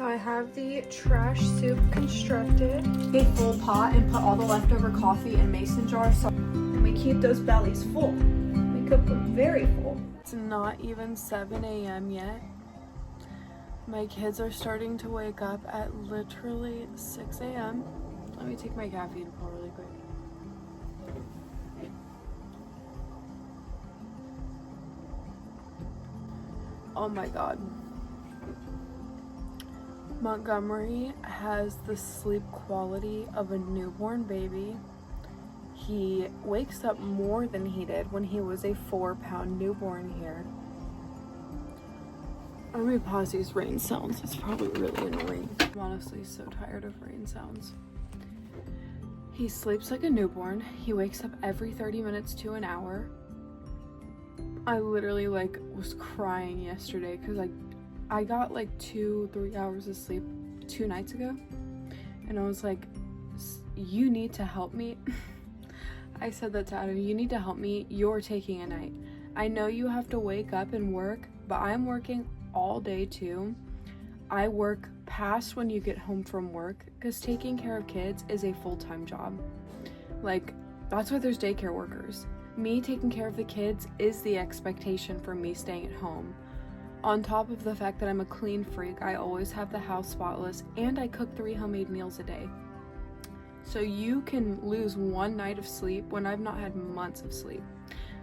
So I have the trash soup constructed. A full pot and put all the leftover coffee in mason jars. So And we keep those bellies full. We cook them very full. it's not even 7 a.m. yet. My kids are starting to wake up at literally 6 a.m. Let me take my caffeine pill really quick. Oh my god. Montgomery has the sleep quality of a newborn baby. He wakes up more than he did when he was a 4-pound newborn here. Let me pause these rain sounds. It's probably really annoying. I'm honestly so tired of rain sounds. He sleeps like a newborn. He wakes up every 30 minutes to an hour. I literally was crying yesterday because I got 2-3 hours of sleep 2 nights ago, and I was like, you need to help me. I said that to Adam, you need to help me. You're taking a night. I know you have to wake up and work, but I'm working all day too. I work past when you get home from work because taking care of kids is a full-time job. That's why there's daycare workers. Me taking care of the kids is the expectation for me staying at home. On top of the fact that I'm a clean freak, I always have the house spotless, and I cook 3 homemade meals a day. So you can lose 1 night of sleep when I've not had months of sleep.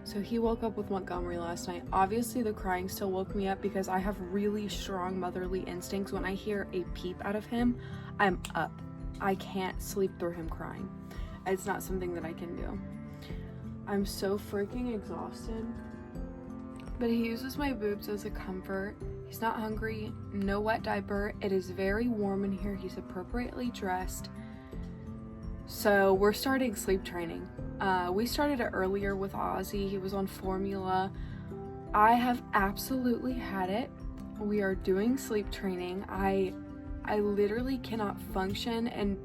So he woke up with Montgomery last night. Obviously the crying still woke me up because I have really strong motherly instincts. When I hear a peep out of him, I'm up. I can't sleep through him crying. It's not something that I can do. I'm so freaking exhausted. But he uses my boobs as a comfort. He's not hungry, no wet diaper. It is very warm in here. He's appropriately dressed. So we're starting sleep training. We started it earlier with Ozzy. He was on formula. I have absolutely had it. We are doing sleep training. I literally cannot function, and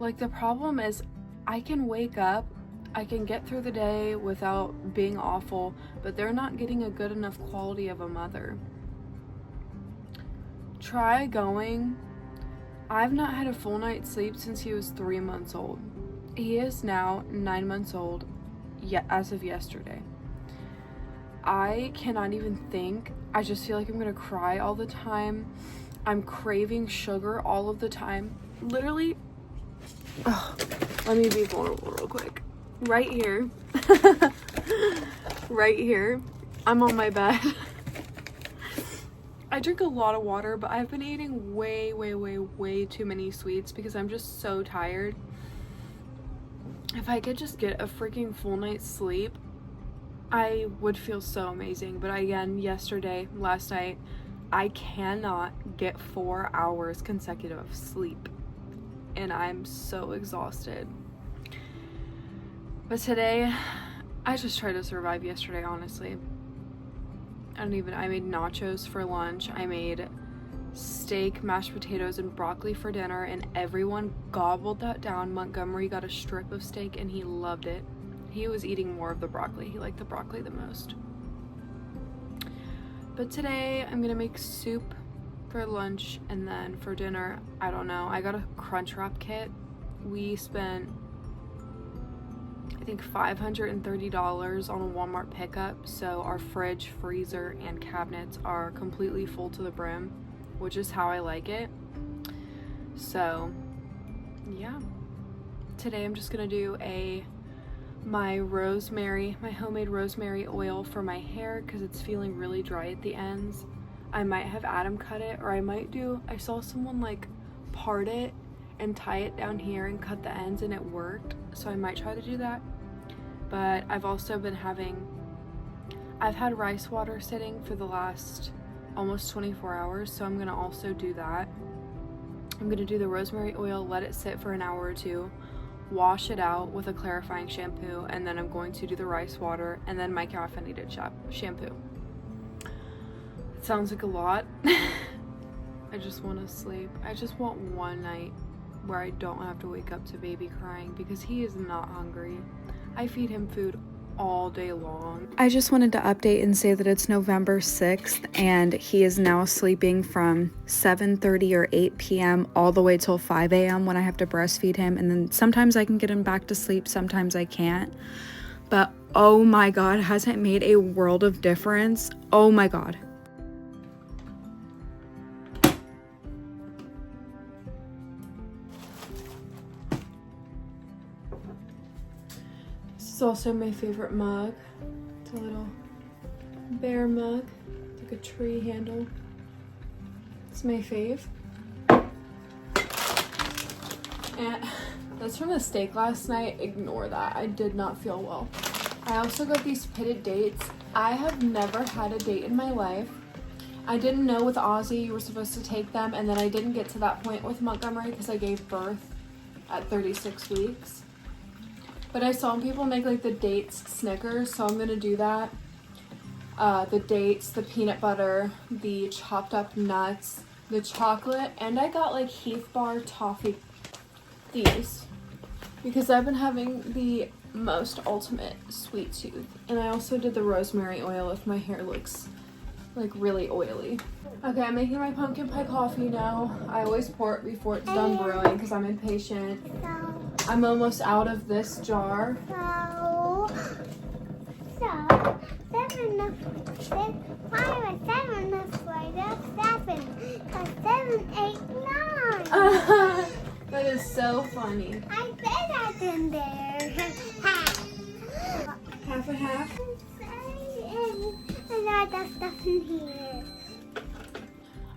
the problem is I can wake up, I can get through the day without being awful, but they're not getting a good enough quality of a mother. Try going. I've not had a full night's sleep since he was 3 months old. He is now 9 months old, as of yesterday. I cannot even think. I just feel like I'm gonna cry all the time. I'm craving sugar all of the time. Literally, let me be vulnerable real quick. Right here, right here, I'm on my bed. I drink a lot of water, but I've been eating way too many sweets because I'm just so tired. If I could just get a freaking full night's sleep, I would feel so amazing. But again, last night, I cannot get 4 hours consecutive of sleep, and I'm so exhausted. But today, I just tried to survive yesterday, honestly. I made nachos for lunch. I made steak, mashed potatoes, and broccoli for dinner, and everyone gobbled that down. Montgomery got a strip of steak, and he loved it. He was eating more of the broccoli. He liked the broccoli the most. But today, I'm gonna make soup for lunch, and then for dinner, I don't know. I got a Crunchwrap kit. We spent, I think, $530 on a Walmart pickup, so our fridge, freezer, and cabinets are completely full to the brim, which is how I like it. So yeah, today I'm just gonna do my homemade rosemary oil for my hair because it's feeling really dry at the ends. I might have Adam cut it, or I saw someone part it and tie it down here and cut the ends, and it worked, so I might try to do that. But I've had rice water sitting for the last almost 24 hours, so I'm gonna also do that. I'm gonna do the rosemary oil, let it sit for an hour or 2, wash it out with a clarifying shampoo, and then I'm going to do the rice water and then my caffeinated shampoo. It sounds like a lot. I just want to sleep. I just want 1 night where I don't have to wake up to baby crying because he is not hungry. I feed him food all day long. I just wanted to update and say that it's November 6th and he is now sleeping from 7:30 or 8 p.m. all the way till 5 a.m. when I have to breastfeed him, and then sometimes I can get him back to sleep, sometimes I can't. But oh my god, has it made a world of difference? Oh my god. This is also my favorite mug. It's a little bear mug. It's like a tree handle. It's my fave. And that's from the steak last night. Ignore that. I did not feel well. I also got these pitted dates. I have never had a date in my life. I didn't know with Ozzy you were supposed to take them, and then I didn't get to that point with Montgomery because I gave birth at 36 weeks. But I saw people make like the dates Snickers, so I'm gonna do that. The dates, the peanut butter, the chopped up nuts, the chocolate, and I got like Heath Bar toffee, these, because I've been having the most ultimate sweet tooth. And I also did the rosemary oil if my hair looks like really oily. Okay, I'm making my pumpkin pie coffee now. I always pour it before it's done brewing because I'm impatient. I'm almost out of this jar. So 7, 5 and 7 is right up 7. 7, 8, 9. That is so funny. I bet that's in there. Half and half. And I got stuff in here.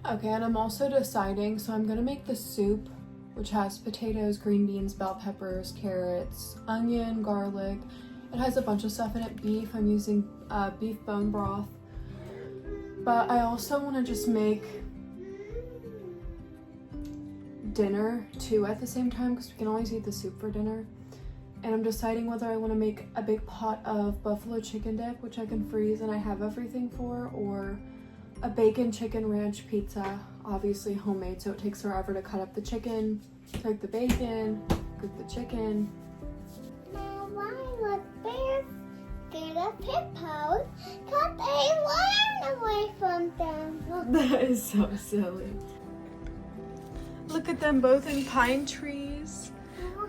Okay, and I'm also deciding, so I'm gonna make the soup, which has potatoes, green beans, bell peppers, carrots, onion, garlic. It has a bunch of stuff in it. Beef, I'm using beef bone broth. But I also want to just make dinner too at the same time because we can always eat the soup for dinner. And I'm deciding whether I want to make a big pot of buffalo chicken dip, which I can freeze and I have everything for, or a bacon chicken ranch pizza, obviously homemade, so it takes forever to cut up the chicken, cook the bacon, cook the chicken. Now why was bears scared of hippos? Because they ran away from them. That is so silly. Look at them both in pine trees.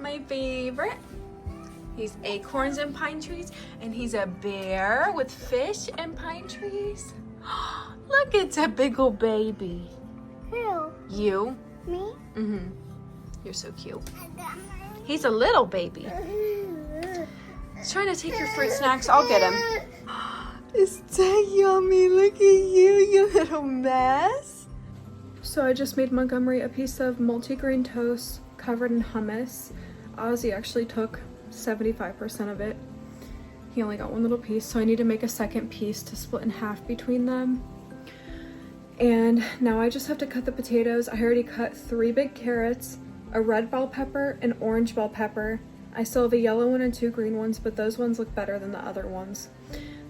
My favorite. He's acorns and pine trees, and he's a bear with fish and pine trees. Look, it's a big old baby. Who? You? Me? Mm-hmm. You're so cute. He's a little baby. He's trying to take your fruit snacks. I'll get him. Is that yummy? Look at you, you little mess. So I just made Montgomery a piece of multigrain toast covered in hummus. Ozzy actually took 75% of it. He only got one little piece, so I need to make a second piece to split in half between them. And now I just have to cut the potatoes. I already cut 3 big carrots, a red bell pepper, an orange bell pepper. I still have a yellow one and 2 green ones, but those ones look better than the other ones.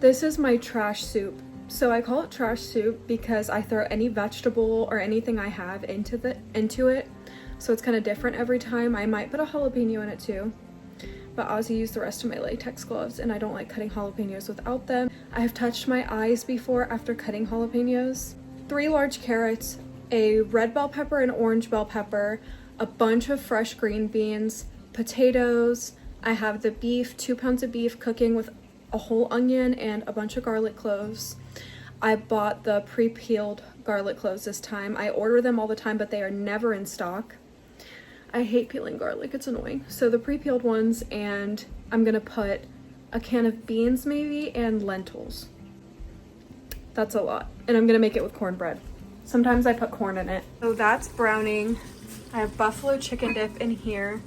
This is my trash soup. So I call it trash soup because I throw any vegetable or anything I have into it. So it's kind of different every time. I might put a jalapeno in it too. But Ozzy used the rest of my latex gloves and I don't like cutting jalapenos without them. I have touched my eyes before after cutting jalapenos. 3 large carrots, a red bell pepper and orange bell pepper, a bunch of fresh green beans, potatoes. I have the beef, 2 pounds of beef cooking with a whole onion and a bunch of garlic cloves. I bought the pre-peeled garlic cloves this time. I order them all the time, but they are never in stock. I hate peeling garlic, it's annoying. So the pre-peeled ones, and I'm gonna put a can of beans maybe and lentils. That's a lot. And I'm gonna make it with cornbread. Sometimes I put corn in it. So that's browning. I have buffalo chicken dip in here.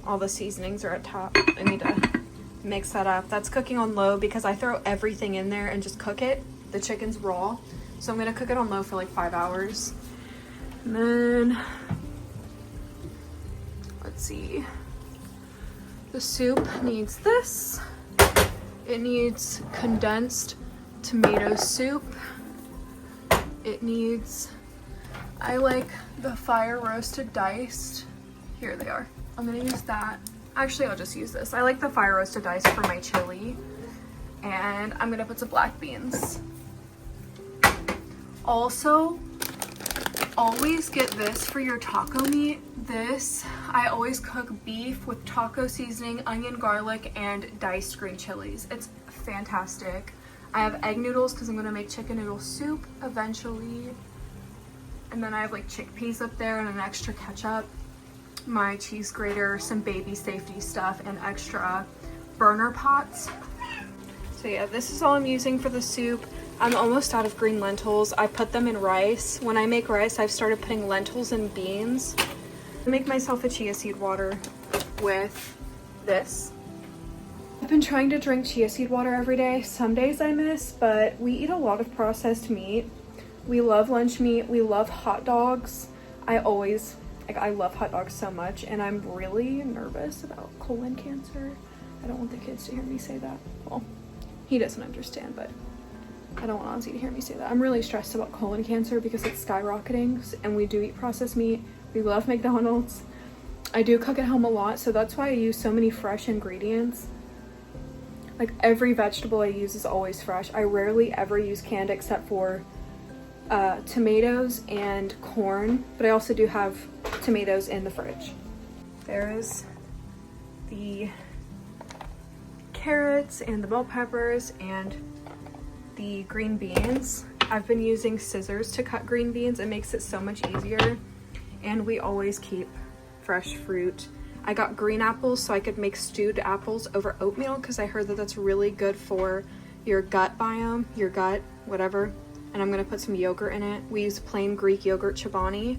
All the seasonings are at top. I need to mix that up. That's cooking on low because I throw everything in there and just cook it. The chicken's raw. So I'm gonna cook it on low for like 5 hours. And then, let's see. The soup needs this. It needs condensed tomato soup. It needs, I like the fire roasted diced. Here they are. I'm gonna use that. Actually, I'll just use this. I like the fire roasted diced for my chili. And I'm gonna put some black beans. Also, always get this for your taco meat. This, I always cook beef with taco seasoning, onion, garlic, and diced green chilies. It's fantastic. I have egg noodles because I'm gonna make chicken noodle soup eventually. And then I have like chickpeas up there and an extra ketchup, my cheese grater, some baby safety stuff, and extra burner pots. So yeah, this is all I'm using for the soup. I'm almost out of green lentils. I put them in rice. When I make rice, I've started putting lentils and beans. I make myself a chia seed water with this. I've been trying to drink chia seed water every day. Some days I miss, but we eat a lot of processed meat. We love lunch meat. We love hot dogs. I love hot dogs so much, and I'm really nervous about colon cancer. I don't want the kids to hear me say that. Well, he doesn't understand, but I don't want Ozzy to hear me say that. I'm really stressed about colon cancer because it's skyrocketing, and we do eat processed meat. We love McDonald's. I do cook at home a lot, so that's why I use so many fresh ingredients. Like every vegetable I use is always fresh. I rarely ever use canned except for tomatoes and corn, but I also do have tomatoes in the fridge. There's the carrots and the bell peppers and the green beans. I've been using scissors to cut green beans. It makes it so much easier, and we always keep fresh fruit. I got green apples so I could make stewed apples over oatmeal because I heard that that's really good for your gut biome, your gut, whatever. And I'm gonna put some yogurt in it. We use plain Greek yogurt Chobani.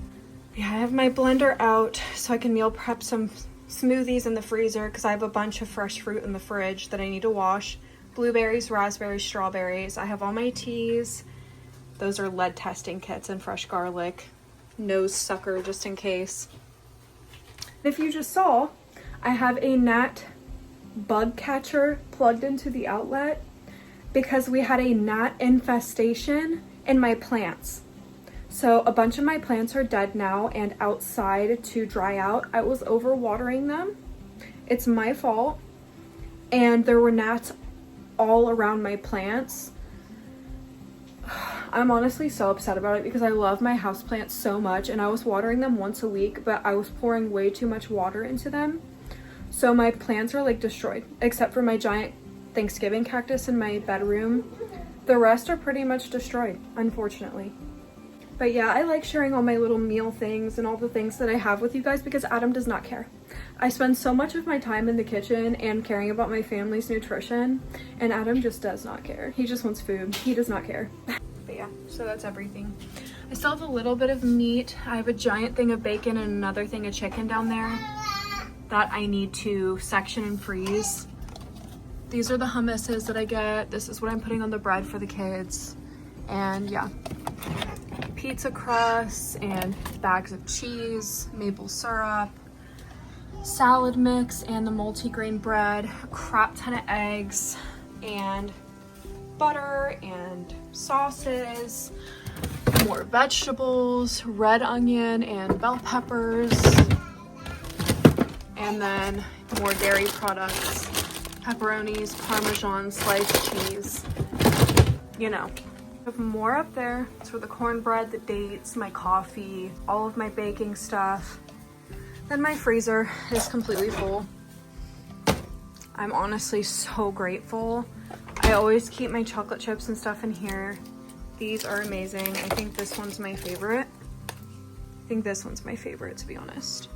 Yeah, I have my blender out so I can meal prep some smoothies in the freezer because I have a bunch of fresh fruit in the fridge that I need to wash. Blueberries, raspberries, strawberries. I have all my teas. Those are lead testing kits and fresh garlic. Nose sucker just in case. If you just saw, I have a gnat bug catcher plugged into the outlet because we had a gnat infestation in my plants. So a bunch of my plants are dead now and outside to dry out. I was overwatering them. It's my fault. And there were gnats all around my plants. I'm honestly so upset about it because I love my houseplants so much, and I was watering them once a week, but I was pouring way too much water into them. So my plants are like destroyed, except for my giant Thanksgiving cactus in my bedroom. The rest are pretty much destroyed, unfortunately. But yeah, I like sharing all my little meal things and all the things that I have with you guys because Adam does not care. I spend so much of my time in the kitchen and caring about my family's nutrition, and Adam just does not care. He just wants food. He does not care. But yeah, so that's everything. I still have a little bit of meat. I have a giant thing of bacon and another thing of chicken down there that I need to section and freeze. These are the hummuses that I get. This is what I'm putting on the bread for the kids. And yeah, pizza crusts and bags of cheese, maple syrup, salad mix, and the multi-grain bread, a crap ton of eggs, and butter and sauces, more vegetables, red onion and bell peppers, and then more dairy products, pepperonis, parmesan, sliced cheese, you know. I have more up there. It's for the cornbread, the dates, my coffee, all of my baking stuff. Then my freezer is completely full. I'm honestly so grateful. I always keep my chocolate chips and stuff in here. These are amazing. I think this one's my favorite. To be honest.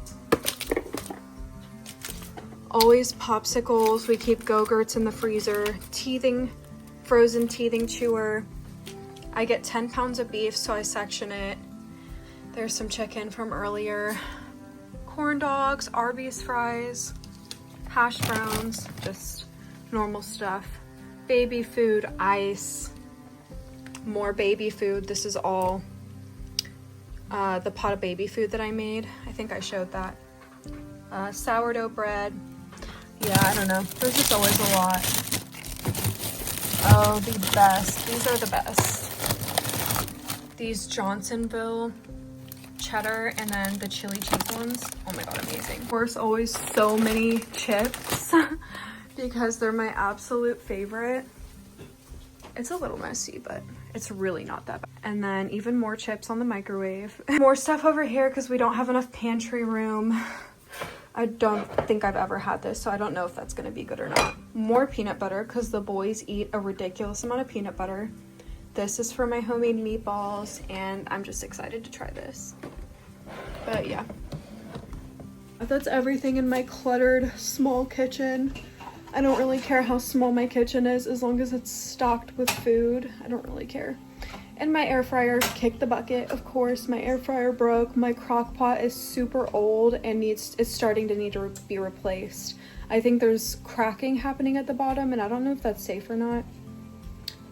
Always popsicles. We keep Go-Gurts in the freezer. Frozen teething chewer. I get 10 pounds of beef, so I section it. There's some chicken from earlier. Corn dogs, Arby's fries, hash browns, just normal stuff. Baby food, ice, more baby food. This is all the pot of baby food that I made. I think I showed that. Sourdough bread. Yeah, I don't know. There's just always a lot. Oh, the best. These are the best. These Johnsonville cheddar and then the chili cheese ones. Oh my god, amazing. Of course, always so many chips because they're my absolute favorite. It's a little messy, but it's really not that bad. And then even more chips on the microwave. More stuff over here because we don't have enough pantry room. I don't think I've ever had this, so I don't know if that's going to be good or not. More peanut butter because the boys eat a ridiculous amount of peanut butter. This is for my homemade meatballs, and I'm just excited to try this. But yeah. That's everything in my cluttered small kitchen. I don't really care how small my kitchen is as long as it's stocked with food. I don't really care. And my air fryer kicked the bucket, of course. My air fryer broke. My crock pot is super old and is starting to need to be replaced. I think there's cracking happening at the bottom, and I don't know if that's safe or not.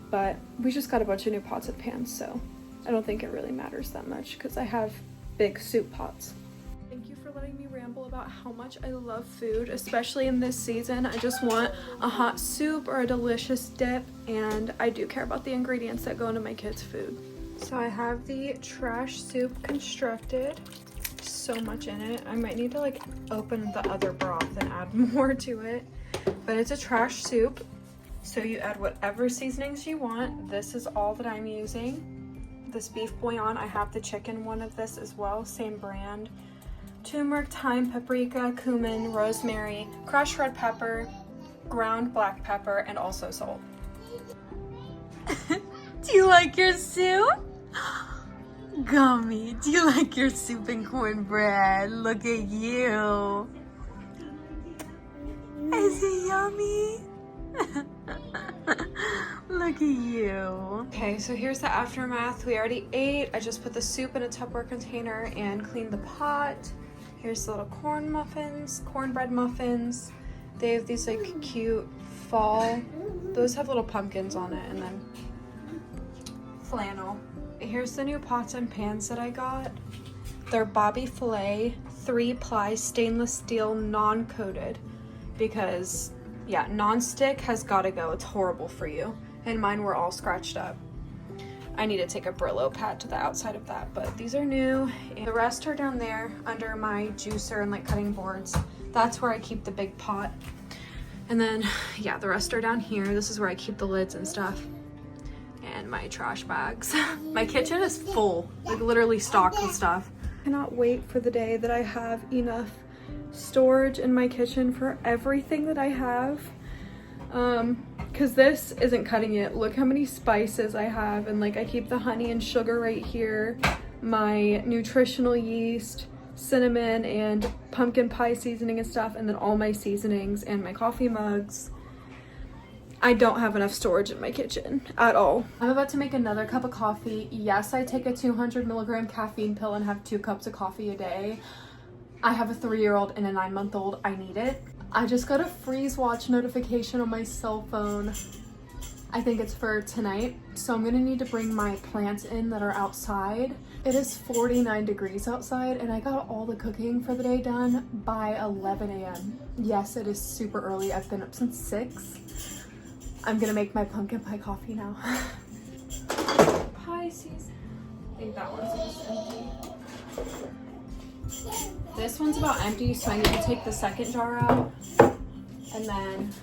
But we just got a bunch of new pots and pans, so I don't think it really matters that much because I have big soup pots. Thank you for letting me ramble about how much I love food, especially in this season. I just want a hot soup or a delicious dip, and I do care about the ingredients that go into my kids' food. So I have the trash soup constructed. So much in it. I might need to like open the other broth and add more to it, but it's a trash soup. So you add whatever seasonings you want. This is all that I'm using. This beef bouillon, I have the chicken one of this as well, same brand. Turmeric, thyme, paprika, cumin, rosemary, crushed red pepper, ground black pepper, and also salt. Do you like your soup? Gummy, do you like your soup and cornbread? Look at you. Is it yummy? Look at you. Okay, so here's the aftermath. We already ate. I just put the soup in a Tupperware container and cleaned the pot. Here's the little cornbread muffins. They have these like cute fall, those have little pumpkins on it, and then flannel. Here's the new pots and pans that I got. They're Bobby Flay 3-ply stainless steel non-coated because yeah, non-stick has got to go. It's horrible for you. And mine were all scratched up. I need to take a Brillo pad to the outside of that, but these are new. And the rest are down there under my juicer and like cutting boards. That's where I keep the big pot. And then, yeah, the rest are down here. This is where I keep the lids and stuff. And my trash bags. My kitchen is full, like literally stocked with stuff. I cannot wait for the day that I have enough storage in my kitchen for everything that I have. Because this isn't cutting it. Look how many spices I have, and like I keep the honey and sugar right here, my nutritional yeast, cinnamon and pumpkin pie seasoning and stuff, and then all my seasonings and my coffee mugs. I don't have enough storage in my kitchen at all. I'm about to make another cup of coffee. Yes, I take a 200 milligram caffeine pill and have 2 cups of coffee a day. I have a 3-year-old and a 9-month-old. I need it. I just got a freeze watch notification on my cell phone. I think it's for tonight. So I'm gonna need to bring my plants in that are outside. It is 49 degrees outside and I got all the cooking for the day done by 11 a.m. Yes, it is super early. I've been up since 6. I'm gonna make my pumpkin pie coffee now. Pie season. I think that one's just empty. This one's about empty, so I need to take the second jar out. And then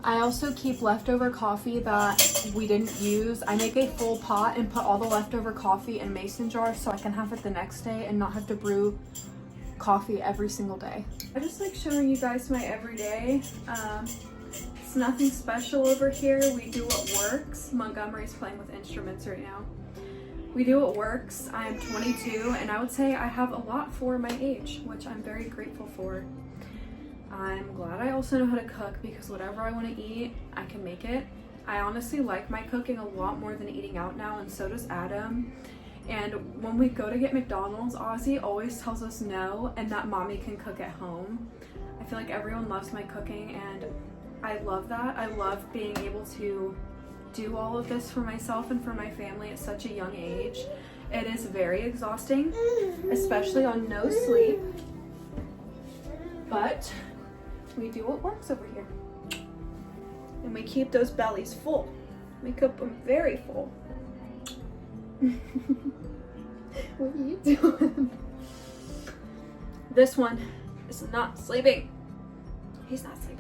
I also keep leftover coffee that we didn't use. I make a full pot and put all the leftover coffee in mason jars so I can have it the next day and not have to brew coffee every single day. I just like showing you guys my everyday. It's nothing special over here. We do what works. Montgomery's playing with instruments right now. We do what works. I am 22 and I would say I have a lot for my age, which I'm very grateful for. I'm glad I also know how to cook because whatever I want to eat, I can make it. I honestly like my cooking a lot more than eating out now, and so does Adam. And when we go to get McDonald's, Ozzy always tells us no and that mommy can cook at home. I feel like everyone loves my cooking and I love that. I love being able to do all of this for myself and for my family at such a young age. It is very exhausting, especially on no sleep, but we do what works over here. And we keep those bellies full. We keep them very full. What are you doing? This one is not sleeping. He's not sleeping.